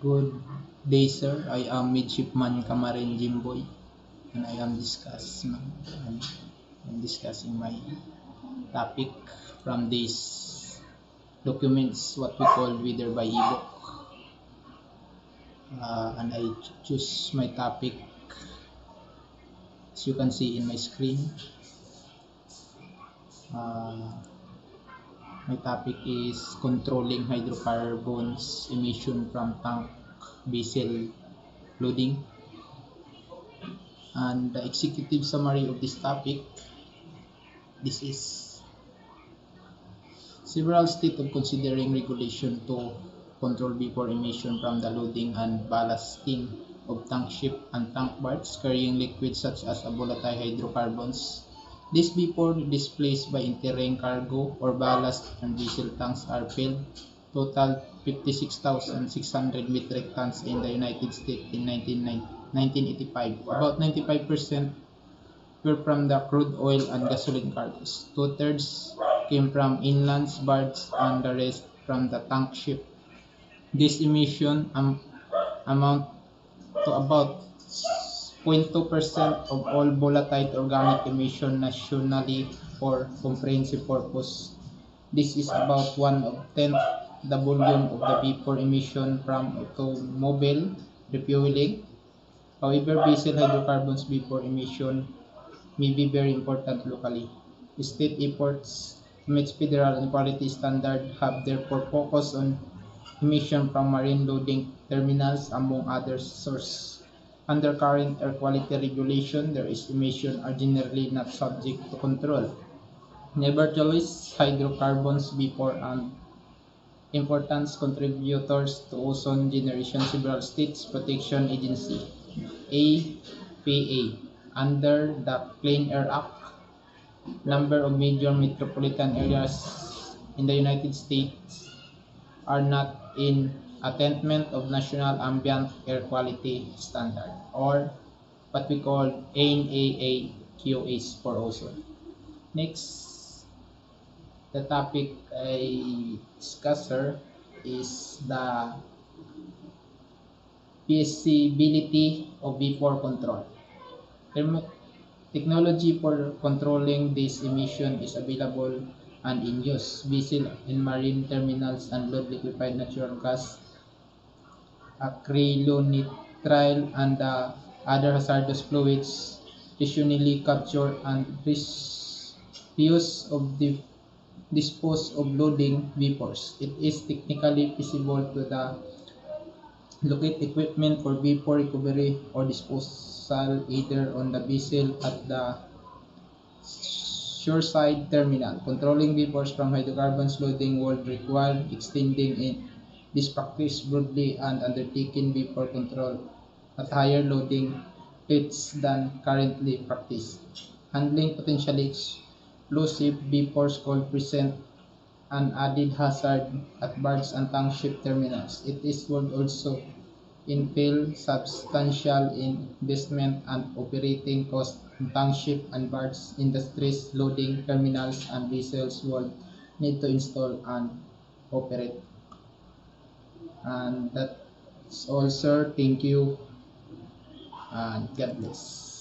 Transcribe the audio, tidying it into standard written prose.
Good day, sir. I am Midshipman Kamarin Jimboy, and I'm discussing my topic from these documents, what we call Wither by ebook. And I choose my topic, as you can see in my screen. Uh, my topic is controlling hydrocarbons emission from tank vessel loading. And the executive summary of this topic, this is several states of considering regulation to control vapor emission from the loading and ballasting of tank ship and tank barges carrying liquids such as volatile hydrocarbons. This vapor displaced by entering cargo or ballast and vessel tanks are filled. Total 56,600 metric tons in the United States in 1985. About 95% were from the crude oil and gasoline cargoes. Two-thirds came from inland barges and the rest from the tank ship. This emission amount to about 0.2% of all volatile organic emission nationally for comprehensive purpose. This is about 1/10 the volume of the vapor emission from automobile refueling. However, vessel hydrocarbons vapor emission may be very important locally. State efforts to meet federal and quality standards have therefore focused on emission from marine loading terminals, among other sources. Under current air quality regulation, these emissions are generally not subject to control. Nevertheless, hydrocarbons vapor and important contributors to ozone generation. Several states protection agency APA under the Clean Air Act, number of major metropolitan areas in the United States are not in attainment of national ambient air quality standard, or what we call NAAQS for ozone. Next, the topic I discuss here is the feasibility of vapor control. Technology for controlling this emission is available and in use. Vessel in marine terminals unload liquefied natural gas, acrylonitrile, and other hazardous fluids rationally capture and reuse of the dispose of loading vapors. It is technically feasible to locate equipment for vapor recovery or disposal either on the vessel at the shoreside terminal. Controlling vapors from hydrocarbons loading would require extending in this practice broadly and undertaking vapor control at higher loading rates than currently practiced. Handling potentially explosive vapors could present an added hazard at barge and tank ship terminals. It would also entail substantial investment and operating costs in tank ship and barge industries. Loading terminals and vessels would need to install and operate. And that's all, sir. Thank you and God bless.